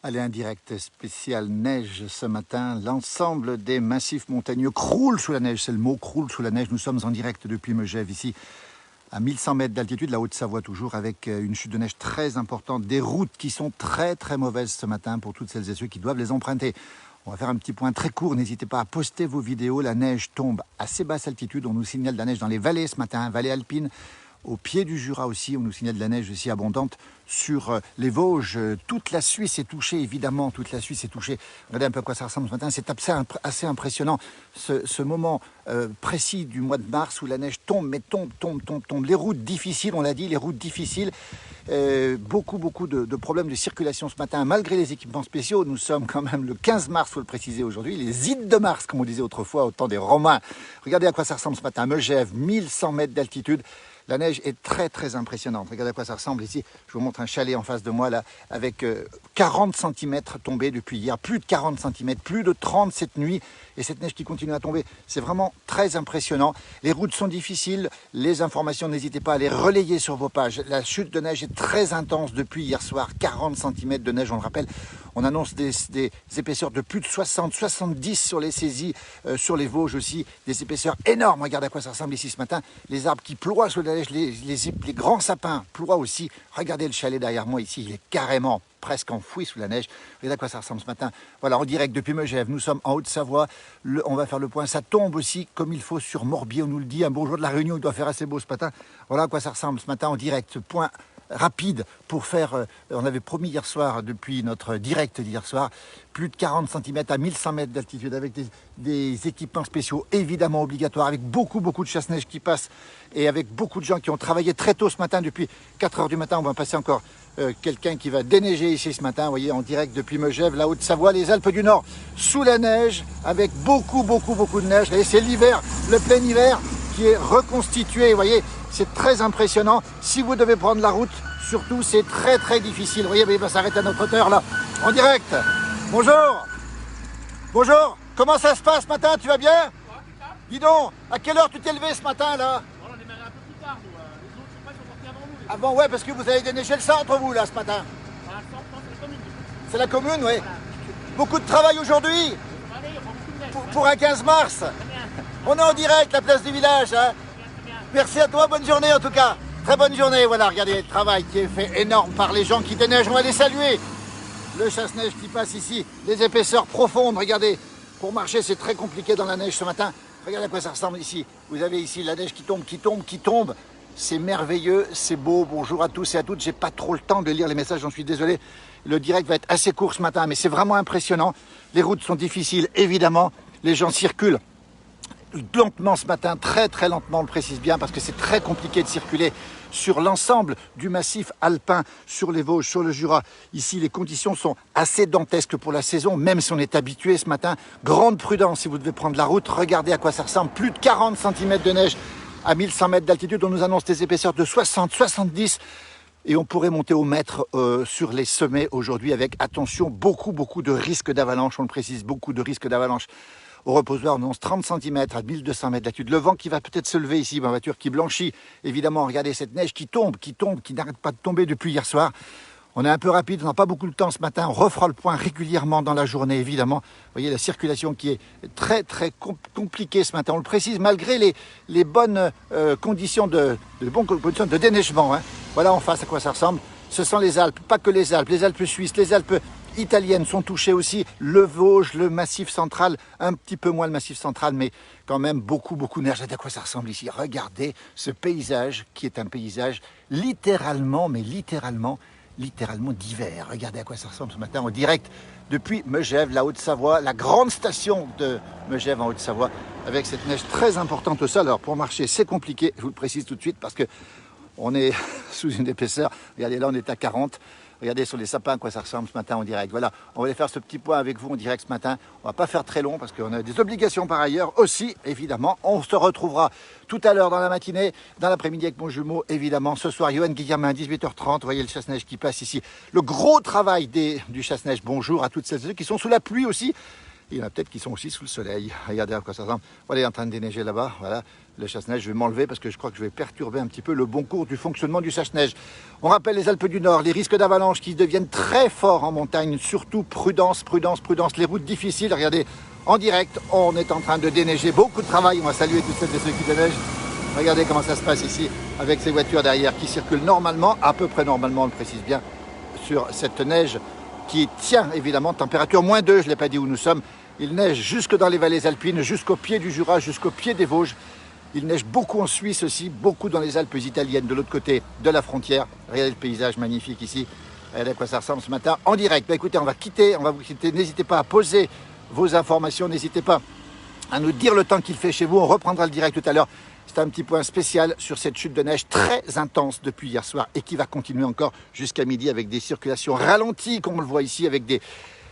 Allez, un direct spécial neige ce matin. L'ensemble des massifs montagneux croule sous la neige. C'est le mot, croule sous la neige. Nous sommes en direct depuis Megève, ici, à 1100 mètres d'altitude, la Haute-Savoie toujours, avec une chute de neige très importante. Des routes qui sont très mauvaises ce matin pour toutes celles et ceux qui doivent les emprunter. On va faire un petit point très court. N'hésitez pas à poster vos vidéos. La neige tombe à assez basse altitude. On nous signale de la neige dans les vallées ce matin, vallées alpines. Au pied du Jura aussi, on nous signale de la neige aussi abondante sur les Vosges. Toute la Suisse est touchée, évidemment, toute la Suisse est touchée. Regardez un peu à quoi ça ressemble ce matin, c'est assez impressionnant. Ce moment précis du mois de mars où la neige tombe, mais tombe. Les routes difficiles, on l'a dit, les routes difficiles. Beaucoup de problèmes de circulation ce matin, malgré les équipements spéciaux. Nous sommes quand même le 15 mars, il faut le préciser aujourd'hui, les Ides de Mars, comme on disait autrefois, au temps des Romains. Regardez à quoi ça ressemble ce matin, Megève, 1100 mètres d'altitude. La neige est très impressionnante. Regardez à quoi ça ressemble ici. Je vous montre un chalet en face de moi là, avec 40 cm tombés depuis hier. Plus de 40 cm, plus de 30 cette nuit. Et cette neige qui continue à tomber, c'est vraiment très impressionnant. Les routes sont difficiles. Les informations, n'hésitez pas à les relayer sur vos pages. La chute de neige est très intense depuis hier soir. 40 cm de neige, on le rappelle. On annonce des épaisseurs de plus de 60, 70 sur les saisies, sur les Vosges aussi. Des épaisseurs énormes. Regardez à quoi ça ressemble ici ce matin. Les arbres qui ploient sous la neige, les grands sapins ploient aussi. Regardez le chalet derrière moi ici, il est carrément presque enfoui sous la neige. Regardez à quoi ça ressemble ce matin. Voilà, en direct depuis Megève, nous sommes en Haute-Savoie. On va faire le point. Ça tombe aussi comme il faut sur Morbier, on nous le dit. Un beau jour de la Réunion, il doit faire assez beau ce matin. Voilà à quoi ça ressemble ce matin en direct. Point rapide pour faire, on avait promis hier soir, depuis notre direct d'hier soir, plus de 40 cm à 1100 mètres d'altitude avec des équipements spéciaux évidemment obligatoires, avec beaucoup de chasse-neige qui passent et avec beaucoup de gens qui ont travaillé très tôt ce matin, depuis 4 h du matin. On va passer encore quelqu'un qui va déneiger ici ce matin, vous voyez, en direct depuis Megève, la Haute-Savoie, les Alpes du Nord, sous la neige, avec beaucoup de neige. Et c'est l'hiver, le plein hiver qui est reconstitué, vous voyez. C'est très impressionnant. Si vous devez prendre la route, surtout, c'est très difficile. Vous voyez, il va s'arrêter à notre hauteur, là, en direct. Bonjour. Bonjour. Comment ça se passe ce matin? Tu vas bien? Dis donc, à quelle heure tu t'es levé ce matin, là? On a démarré un peu plus tard, nous. Les autres, je sais pas, ils sont sortis avant nous. Ah bon, ouais, parce que vous avez déneigé le centre, vous, là, ce matin. Ah, le centre, non, c'est la commune. C'est la commune, oui. Voilà. Beaucoup de travail aujourd'hui Allez, on prend beaucoup de neige. pour un 15 mars. Très bien. On est en direct, la place du village, hein. Très bien. Merci à toi, bonne journée en tout cas. Très bonne journée, voilà, regardez le travail qui est fait énorme par les gens qui déneigent, on va les saluer. Le chasse-neige qui passe ici, les épaisseurs profondes, regardez. Pour marcher, c'est très compliqué dans la neige ce matin. Regardez à quoi ça ressemble ici. Vous avez ici la neige qui tombe. C'est merveilleux, c'est beau. Bonjour à tous et à toutes. J'ai pas trop le temps de lire les messages, j'en suis désolé. Le direct va être assez court ce matin, mais c'est vraiment impressionnant. Les routes sont difficiles, évidemment. Les gens circulent lentement ce matin, très lentement, on le précise bien, parce que c'est très compliqué de circuler sur l'ensemble du massif alpin, sur les Vosges, sur le Jura. Ici, les conditions sont assez dantesques pour la saison, même si on est habitué ce matin. Grande prudence si vous devez prendre la route. Regardez à quoi ça ressemble. Plus de 40 cm de neige à 1100 mètres d'altitude. On nous annonce des épaisseurs de 60, 70. Et on pourrait monter au mètre sur les sommets aujourd'hui avec, attention, beaucoup de risques d'avalanche. On le précise, beaucoup de risques d'avalanche. Au reposoir, on annonce 30 cm à 1200 mètres d'altitude. Le vent qui va peut-être se lever ici, ma voiture qui blanchit. Évidemment, regardez cette neige qui tombe, qui n'arrête pas de tomber depuis hier soir. On est un peu rapide, on n'a pas beaucoup de temps ce matin. On refera le point régulièrement dans la journée, évidemment. Vous voyez la circulation qui est très compliquée ce matin. On le précise, malgré les bonnes conditions de déneigement. Hein. Voilà en face à quoi ça ressemble. Ce sont les Alpes, pas que les Alpes suisses, les Alpes italiennes sont touchées aussi, le Vosges, le Massif central, un petit peu moins le Massif central, mais quand même beaucoup de neige. Regardez à quoi ça ressemble ici. Regardez ce paysage qui est un paysage littéralement d'hiver. Regardez à quoi ça ressemble ce matin en direct depuis Megève, la Haute-Savoie, la grande station de Megève en Haute-Savoie, avec cette neige très importante au sol. Alors pour marcher, c'est compliqué, je vous le précise tout de suite, parce que on est sous une épaisseur. Regardez, là on est à 40. Regardez sur les sapins à quoi ça ressemble ce matin en direct. Voilà, on va aller faire ce petit point avec vous en direct ce matin. On va pas faire très long parce qu'on a des obligations par ailleurs aussi, évidemment. On se retrouvera tout à l'heure dans la matinée, dans l'après-midi avec mon jumeau, évidemment. Ce soir, Johan Guillermin à 18 h 30. Vous voyez le chasse-neige qui passe ici. Le gros travail du chasse-neige. Bonjour à toutes celles et ceux qui sont sous la pluie aussi. Il y en a peut-être qui sont aussi sous le soleil. Regardez à quoi ça ressemble. Voilà, il est en train de déneiger là-bas. Voilà, le chasse-neige. Je vais m'enlever parce que je crois que je vais perturber un petit peu le bon cours du fonctionnement du chasse-neige. On rappelle les Alpes du Nord, les risques d'avalanche qui deviennent très forts en montagne. Surtout prudence, prudence, prudence. Les routes difficiles, regardez, en direct, on est en train de déneiger. Beaucoup de travail. On va saluer toutes celles et ceux qui déneigent. Regardez comment ça se passe ici avec ces voitures derrière qui circulent normalement, à peu près normalement, on le précise bien, sur cette neige qui tient évidemment température -2, je ne l'ai pas dit où nous sommes. Il neige jusque dans les vallées alpines, jusqu'au pied du Jura, jusqu'au pied des Vosges. Il neige beaucoup en Suisse aussi, beaucoup dans les Alpes italiennes, de l'autre côté de la frontière. Regardez le paysage magnifique ici. Regardez à quoi ça ressemble ce matin en direct. Bah, écoutez, on va vous quitter. N'hésitez pas à poser vos informations, n'hésitez pas à nous dire le temps qu'il fait chez vous. On reprendra le direct tout à l'heure. C'est un petit point spécial sur cette chute de neige très intense depuis hier soir et qui va continuer encore jusqu'à midi avec des circulations ralenties, comme on le voit ici, avec des...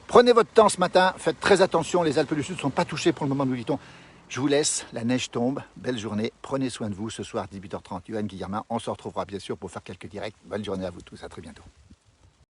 Prenez votre temps ce matin, faites très attention, les Alpes du Sud ne sont pas touchées pour le moment, nous dit-on. Je vous laisse, la neige tombe, belle journée, prenez soin de vous ce soir 18h30. Yoann Guillermin, on se retrouvera bien sûr pour faire quelques directs. Bonne journée à vous tous, à très bientôt.